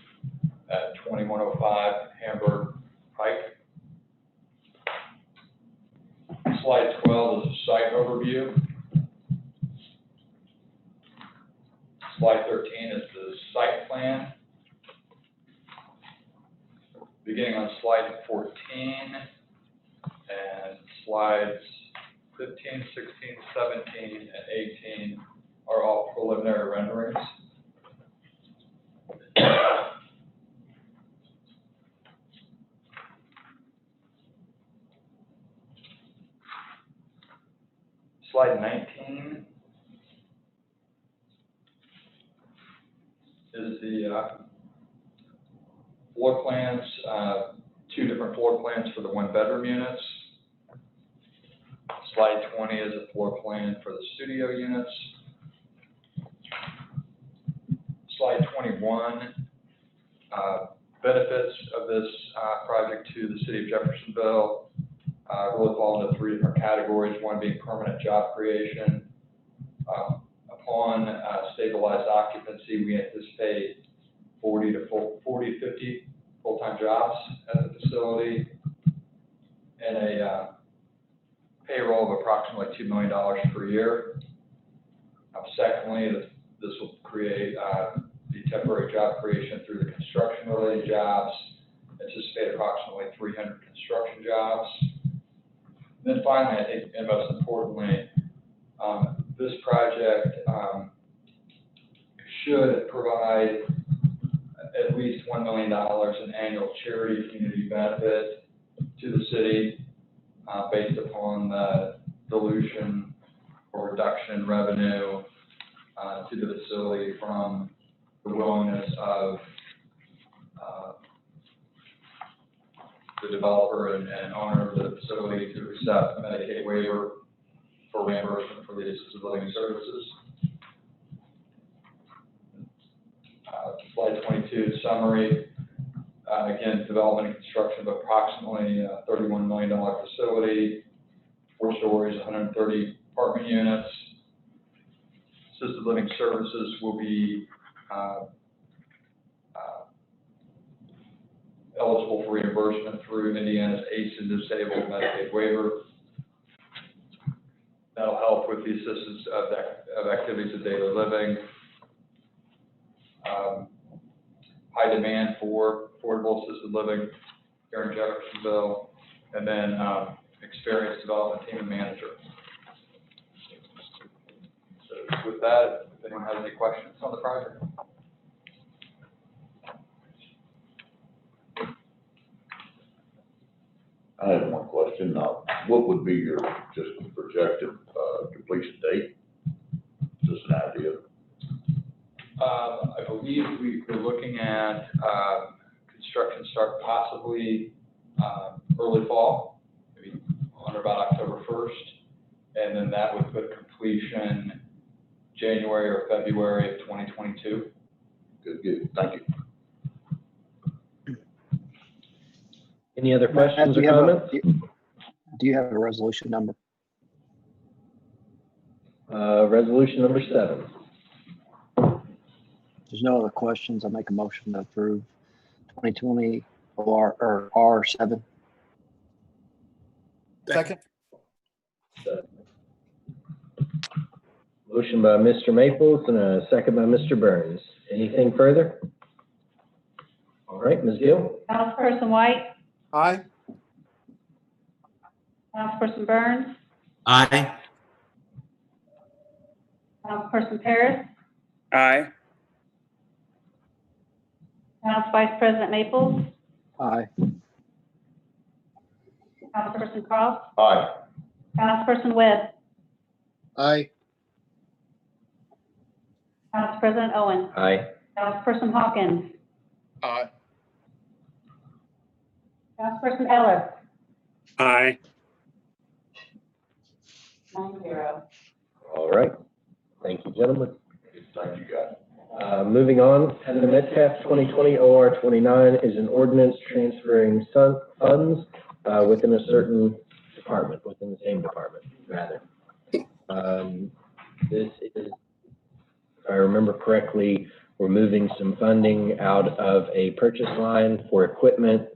at 2105 Hamburg Pike. Slide 12 is a site overview. Slide 13 is the site plan. Beginning on slide 14 and slides 15, 16, 17, and 18 are all preliminary renderings. Slide 19 is the floor plans, two different floor plans for the one-bedroom units. Slide 20 is a floor plan for the studio units. Slide 21, benefits of this project to the city of Jeffersonville really fall into three different categories, one being permanent job creation. Upon stabilized occupancy, we anticipate 40 to 50 full-time jobs at the facility and a payroll of approximately $2 million per year. Secondly, this will create the temporary job creation through the construction-related jobs. Anticipate approximately 300 construction jobs. And then finally, I think, and most importantly, this project should provide at least $1 million in annual charity community benefit to the city based upon the dilution or reduction in revenue to the facility from the willingness of the developer and owner of the facility to accept a Medicaid waiver for reimbursement for the assisted living services. Slide 22, summary. Again, development and construction of approximately $31 million facility, 4 stories, 130 apartment units. Assisted living services will be eligible for reimbursement through Indiana's ACE and disabled Medicaid waiver. That'll help with the assistance of activities of daily living. High demand for affordable assisted living here in Jeffersonville, and then experienced development team and manager. So with that, if anyone has any questions on the project. I have one question. What would be your just projected completion date? Just an idea. I believe we're looking at construction start possibly early fall, maybe on or about October 1st, and then that would put completion January or February of 2022. Good. Thank you. Any other questions or Do you have a- comments? Do you have a resolution number? Resolution number 7. If there's no other questions, I'll make a motion to approve 2020 OR or R7. Second. Motion by Mr. Maples and a second by Mr. Burns. Anything further? All right, Ms. Gill? Councilperson White, Aye. Councilperson Burns, Aye. Councilperson Paris, Aye. Council Vice President Maples, Aye. Councilperson Cross, Aye. Councilperson Webb, Aye. Council President Owen, Aye. Councilperson Hawkins, Aye. Councilperson Ellis, Aye. 9-0. All right. Thank you, gentlemen. Thank you, guys. Moving on, Heather Metcalf, 2020 OR 29 is an ordinance transferring funds within a certain department, within the same department, rather. This is, if I remember correctly, we're moving some funding out of a purchase line for equipment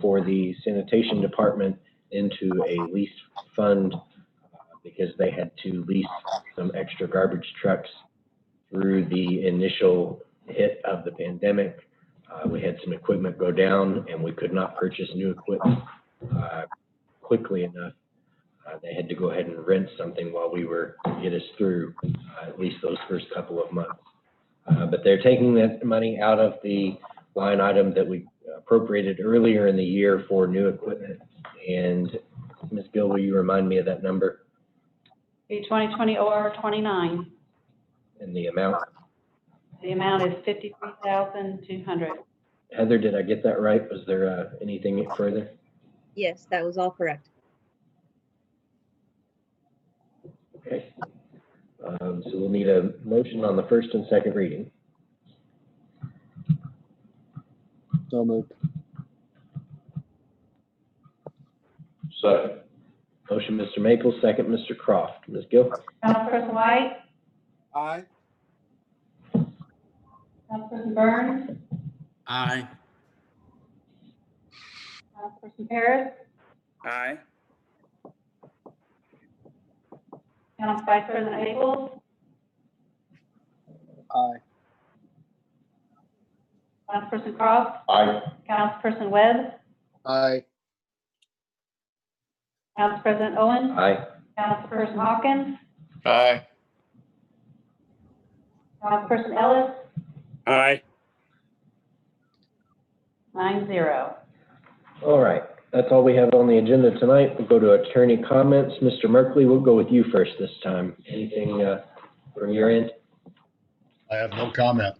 for the sanitation department into a lease fund because they had to lease some extra garbage trucks through the initial hit of the pandemic. We had some equipment go down and we could not purchase new equipment quickly enough. They had to go ahead and rent something while we were to get us through at least those first couple of months. But they're taking that money out of the line item that we appropriated earlier in the year for new equipment. And Ms. Gill, will you remind me of that number The 2020 OR 29, and the amount? the amount is $53,200. Heather, did I get that right? Was there anything further? Yes, that was all correct. Okay. So we'll need a motion on the first and second reading. So moved. Second. Motion, Mr. Maples, second, Mr. Croft. Ms. Gill? Councilperson White, Aye. Councilperson Burns, Aye. Councilperson Paris, Aye. Council Vice President Maples, Aye. Councilperson Cross, Aye. Councilperson Webb, Aye. Council President Owen, Aye. Councilperson Hawkins, Aye. Councilperson Ellis, Aye. 9-0. All right. That's all we have on the agenda tonight. We'll go to attorney comments. Mr. Merkley, we'll go with you first this time. Anything from your end? I have no comment.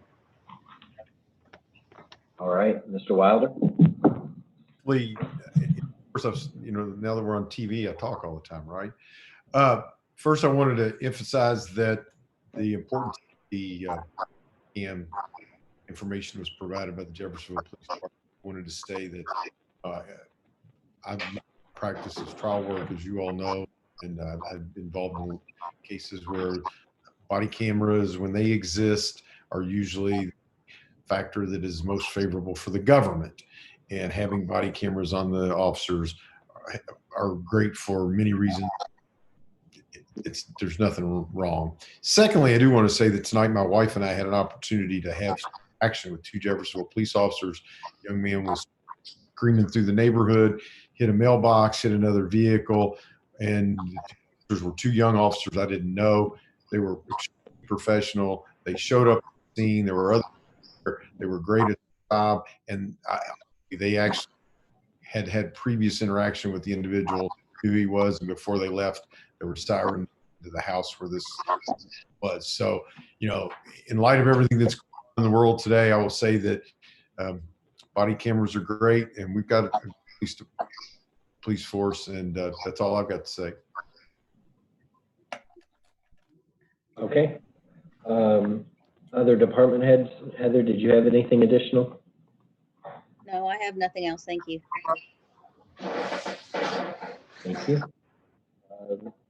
All right. Mr. Wilder? Lee, first, now that we're on TV, I talk all the time, right? First, I wanted to emphasize that the importance of the and information was provided by the Jeffersonville Police Department. I wanted to say that I've practiced as trial work, as you all know, and I've been involved in cases where body cameras, when they exist, are usually the factor that is most favorable for the government. And having body cameras on the officers are great for many reasons. There's nothing wrong. Secondly, I do want to say that tonight my wife and I had an opportunity to have action with two Jeffersonville police officers. A young man was screaming through the neighborhood, hit a mailbox, hit another vehicle, and there were two young officers I didn't know. They were extremely professional. They showed up at the scene. There were others. They were great at the job, and they actually had previous interaction with the individual, who he was, and before they left, there were sirens to the house where this was. So, in light of everything that's going on in the world today, I will say that body cameras are great, and we've got a police force, and that's all I've got to say. Okay. Other department heads? Heather, did you have anything additional? No, I have nothing else. Thank you. Thank you.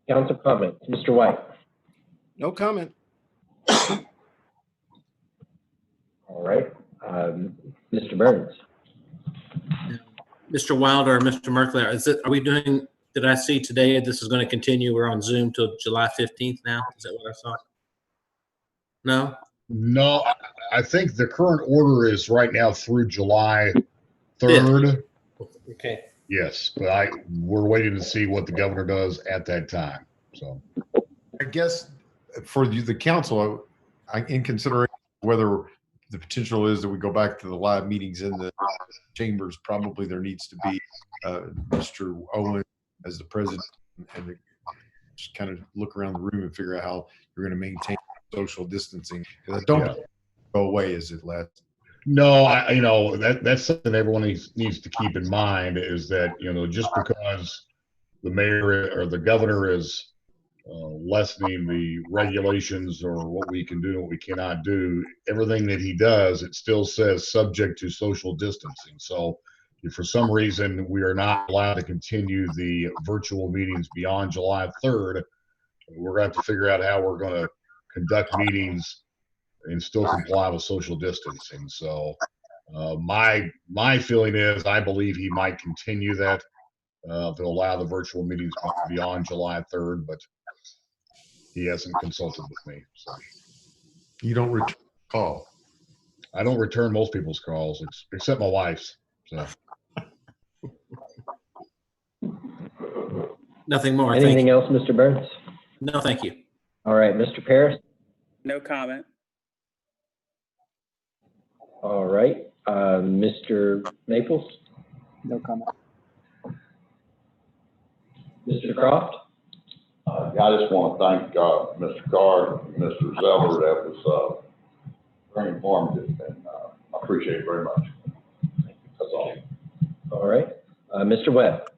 Council comments. Mr. White? No comment. All right. Mr. Burns? Mr. Wilder, Mr. Merkley, are we doing, did I see today this is going to continue? We're on Zoom till July 15th now? Is that what I saw? No? No, I think the current order is right now through July 3rd. Okay. Yes, but we're waiting to see what the governor does at that time. So I guess for the council, in consideration whether the potential is that we go back to the live meetings in the chambers, probably there needs to be Mr. Owen as the president, and just kind of look around the room and figure out how you're going to maintain social distancing. Because I don't go away as it lasts. No, that's something everyone needs to keep in mind, is that, just because the mayor or the governor is lessening the regulations or what we can do and what we cannot do, everything that he does, it still says subject to social distancing. So if for some reason we are not allowed to continue the virtual meetings beyond July 3rd, we're going to have to figure out how we're going to conduct meetings and still comply with social distancing. So my feeling is, I believe he might continue that to allow the virtual meetings beyond July 3rd, but he hasn't consulted with me. So you don't return call. I don't return most people's calls except my wife's. So Nothing more. Anything else, Mr. Burns? No, thank you. All right, Mr. Paris? No comment. All right, Mr. Maples? No comment. Mr. Croft? I just want to thank Mr. Carr and Mr. Zeller. That was very informative, and I appreciate it very much. That's all. All right, Mr. Webb?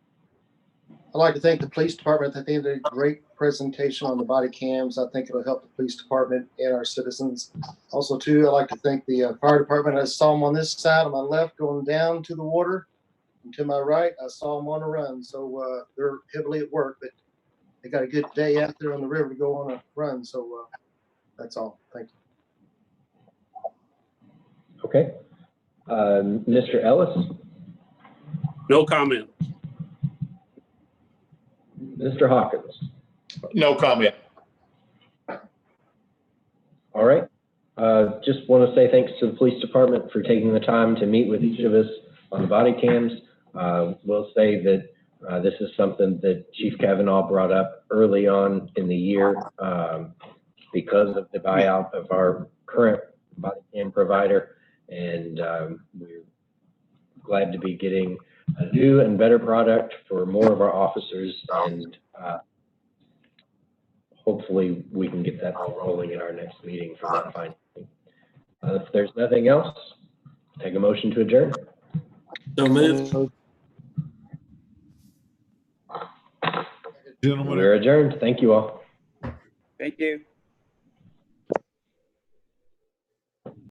I'd like to thank the police department. I think they did a great presentation on the body cams. I think it'll help the police department and our citizens. Also, too, I'd like to thank the fire department. I saw them on this side on my left going down to the water. And to my right, I saw them on a run. So they're heavily at work, but they got a good day out there on the river to go on a run. So that's all. Thank you. Okay. Mr. Ellis? No comment. Mr. Hawkins? No comment. All right. Just want to say thanks to the police department for taking the time to meet with each of us on the body cams. We'll say that this is something that Chief Kavanaugh brought up early on in the year because of the buyout of our current body cam provider. And we're glad to be getting a new and better product for more of our officers, and hopefully we can get that all rolling in our next meeting for that finding. If there's nothing else, take a motion to adjourn. So moved. Gentlemen, We're adjourned. Thank you all. Thank you.